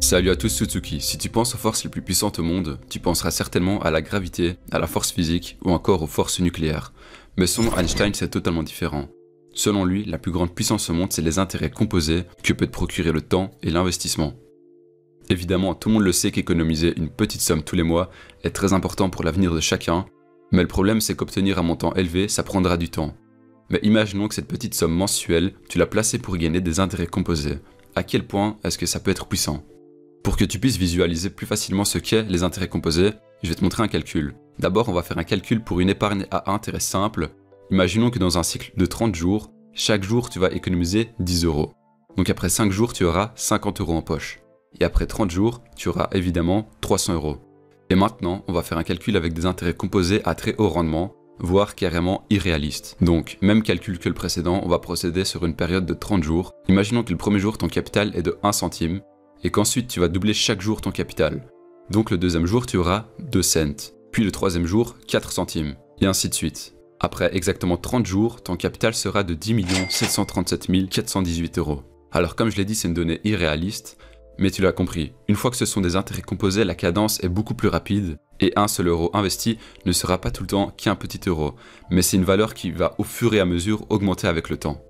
Salut à tous Suzuki, si tu penses aux forces les plus puissantes au monde, tu penseras certainement à la gravité, à la force physique ou encore aux forces nucléaires. Mais selon Einstein, c'est totalement différent. Selon lui, la plus grande puissance au monde, c'est les intérêts composés que peut te procurer le temps et l'investissement. Évidemment, tout le monde le sait qu'économiser une petite somme tous les mois est très important pour l'avenir de chacun, mais le problème c'est qu'obtenir un montant élevé, ça prendra du temps. Mais imaginons que cette petite somme mensuelle, tu l'as placée pour y gagner des intérêts composés. À quel point est-ce que ça peut être puissant ? Pour que tu puisses visualiser plus facilement ce qu'est les intérêts composés, je vais te montrer un calcul. D'abord, on va faire un calcul pour une épargne à intérêt simple. Imaginons que dans un cycle de 30 jours, chaque jour tu vas économiser 10 €. Donc après 5 jours, tu auras 50 € en poche. Et après 30 jours, tu auras évidemment 300 €. Et maintenant, on va faire un calcul avec des intérêts composés à très haut rendement, voire carrément irréaliste. Donc, même calcul que le précédent, on va procéder sur une période de 30 jours. Imaginons que le premier jour, ton capital est de 1 centime, et qu'ensuite tu vas doubler chaque jour ton capital. Donc le deuxième jour, tu auras 2 cents, puis le troisième jour, 4 centimes, et ainsi de suite. Après exactement 30 jours, ton capital sera de 10 737 418 €. Alors comme je l'ai dit, c'est une donnée irréaliste, mais tu l'as compris, une fois que ce sont des intérêts composés, la cadence est beaucoup plus rapide, et un seul euro investi ne sera pas tout le temps qu'un petit euro, mais c'est une valeur qui va au fur et à mesure augmenter avec le temps.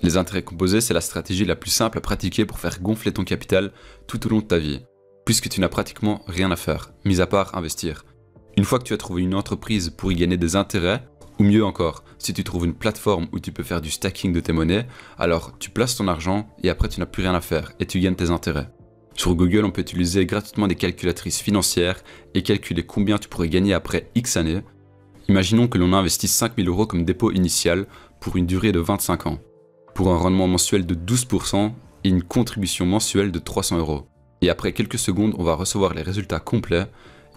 Les intérêts composés, c'est la stratégie la plus simple à pratiquer pour faire gonfler ton capital tout au long de ta vie, puisque tu n'as pratiquement rien à faire, mis à part investir. Une fois que tu as trouvé une entreprise pour y gagner des intérêts, ou mieux encore, si tu trouves une plateforme où tu peux faire du stacking de tes monnaies, alors tu places ton argent et après tu n'as plus rien à faire et tu gagnes tes intérêts. Sur Google, on peut utiliser gratuitement des calculatrices financières et calculer combien tu pourrais gagner après X années. Imaginons que l'on investisse 5 000 € comme dépôt initial pour une durée de 25 ans. Pour un rendement mensuel de 12% et une contribution mensuelle de 300 €. Et après quelques secondes, on va recevoir les résultats complets.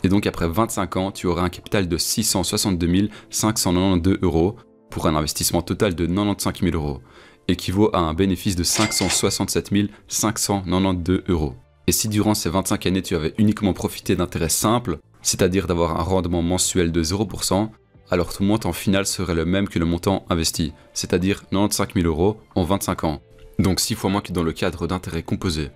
Et donc après 25 ans, tu auras un capital de 662 592 € pour un investissement total de 95 000 €, équivaut à un bénéfice de 567 592 €. Et si durant ces 25 années, tu avais uniquement profité d'intérêts simples, c'est-à-dire d'avoir un rendement mensuel de 0%, alors ton montant final serait le même que le montant investi, c'est-à-dire 95 000 € en 25 ans, donc 6 fois moins que dans le cadre d'intérêts composés.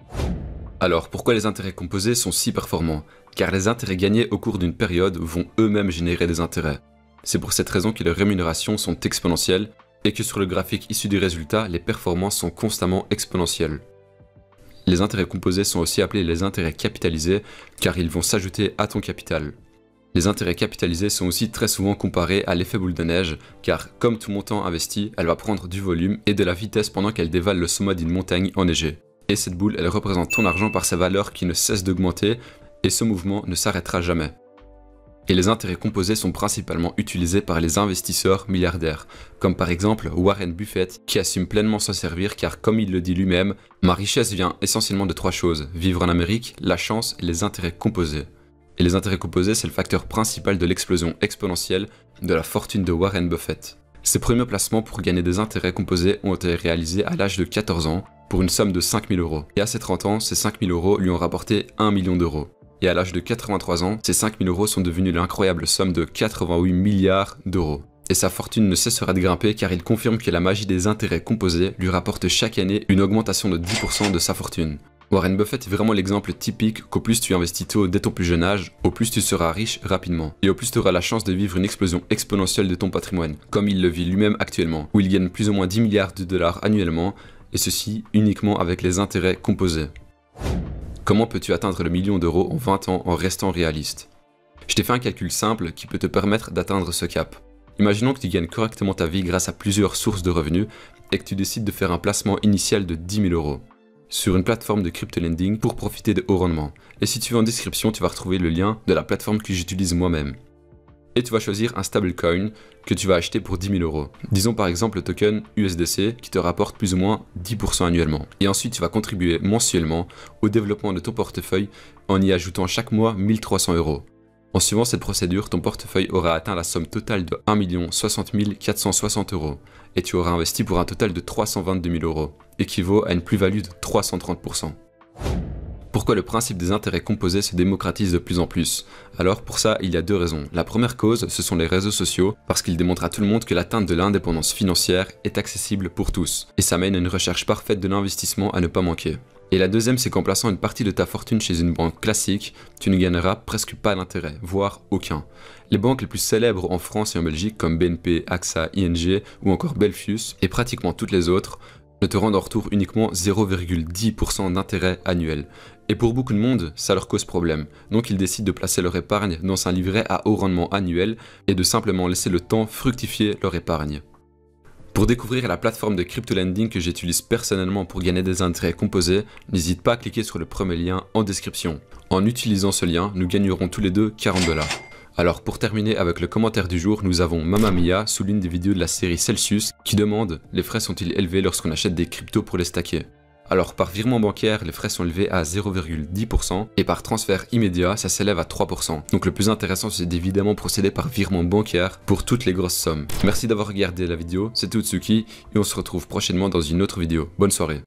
Alors pourquoi les intérêts composés sont si performants ? Car les intérêts gagnés au cours d'une période vont eux-mêmes générer des intérêts. C'est pour cette raison que les rémunérations sont exponentielles et que sur le graphique issu du résultat, les performances sont constamment exponentielles. Les intérêts composés sont aussi appelés les intérêts capitalisés car ils vont s'ajouter à ton capital. Les intérêts capitalisés sont aussi très souvent comparés à l'effet boule de neige, car comme tout montant investi, elle va prendre du volume et de la vitesse pendant qu'elle dévale le sommet d'une montagne enneigée. Et cette boule, elle représente ton argent par sa valeur qui ne cesse d'augmenter, et ce mouvement ne s'arrêtera jamais. Et les intérêts composés sont principalement utilisés par les investisseurs milliardaires, comme par exemple Warren Buffett, qui assume pleinement s'en servir car comme il le dit lui-même, « Ma richesse vient essentiellement de 3 choses, vivre en Amérique, la chance et les intérêts composés ». Et les intérêts composés, c'est le facteur principal de l'explosion exponentielle de la fortune de Warren Buffett. Ses premiers placements pour gagner des intérêts composés ont été réalisés à l'âge de 14 ans pour une somme de 5 000 €. Et à ses 30 ans, ces 5 000 € lui ont rapporté 1 million d'euros. Et à l'âge de 83 ans, ces 5 000 € sont devenus l'incroyable somme de 88 milliards d'euros. Et sa fortune ne cessera de grimper car il confirme que la magie des intérêts composés lui rapporte chaque année une augmentation de 10% de sa fortune. Warren Buffett est vraiment l'exemple typique qu'au plus tu investis tôt dès ton plus jeune âge, au plus tu seras riche rapidement. Et au plus tu auras la chance de vivre une explosion exponentielle de ton patrimoine, comme il le vit lui-même actuellement, où il gagne plus ou moins 10 milliards de dollars annuellement, et ceci uniquement avec les intérêts composés. Comment peux-tu atteindre le million d'euros en 20 ans en restant réaliste ? Je t'ai fait un calcul simple qui peut te permettre d'atteindre ce cap. Imaginons que tu gagnes correctement ta vie grâce à plusieurs sources de revenus et que tu décides de faire un placement initial de 10 000 € sur une plateforme de crypto-lending pour profiter de hauts rendements. Et si tu vas en description, tu vas retrouver le lien de la plateforme que j'utilise moi-même. Et tu vas choisir un stablecoin que tu vas acheter pour 10 000 €. Disons par exemple le token USDC qui te rapporte plus ou moins 10% annuellement. Et ensuite tu vas contribuer mensuellement au développement de ton portefeuille en y ajoutant chaque mois 1 300 €. En suivant cette procédure, ton portefeuille aura atteint la somme totale de 1 60 460 € et tu auras investi pour un total de 322 000 €, équivaut à une plus-value de 330%. Pourquoi le principe des intérêts composés se démocratise de plus en plus? Alors pour ça, il y a 2 raisons. La première cause, ce sont les réseaux sociaux, parce qu'ils démontrent à tout le monde que l'atteinte de l'indépendance financière est accessible pour tous, et ça mène à une recherche parfaite de l'investissement à ne pas manquer. Et la deuxième, c'est qu'en plaçant une partie de ta fortune chez une banque classique, tu ne gagneras presque pas d'intérêt, voire aucun. Les banques les plus célèbres en France et en Belgique comme BNP, AXA, ING ou encore Belfius et pratiquement toutes les autres ne te rendent en retour uniquement 0,10% d'intérêt annuel. Et pour beaucoup de monde, ça leur cause problème. Donc ils décident de placer leur épargne dans un livret à haut rendement annuel et de simplement laisser le temps fructifier leur épargne. Pour découvrir la plateforme de crypto lending que j'utilise personnellement pour gagner des intérêts composés, n'hésite pas à cliquer sur le premier lien en description. En utilisant ce lien, nous gagnerons tous les deux 40 $. Alors pour terminer avec le commentaire du jour, nous avons Mama Mia sous l'une des vidéos de la série Celsius qui demande « Les frais sont-ils élevés lorsqu'on achète des cryptos pour les stacker ?» Alors par virement bancaire, les frais sont élevés à 0,10% et par transfert immédiat, ça s'élève à 3%. Donc le plus intéressant, c'est d'évidemment procéder par virement bancaire pour toutes les grosses sommes. Merci d'avoir regardé la vidéo, c'était Utsuki et on se retrouve prochainement dans une autre vidéo. Bonne soirée.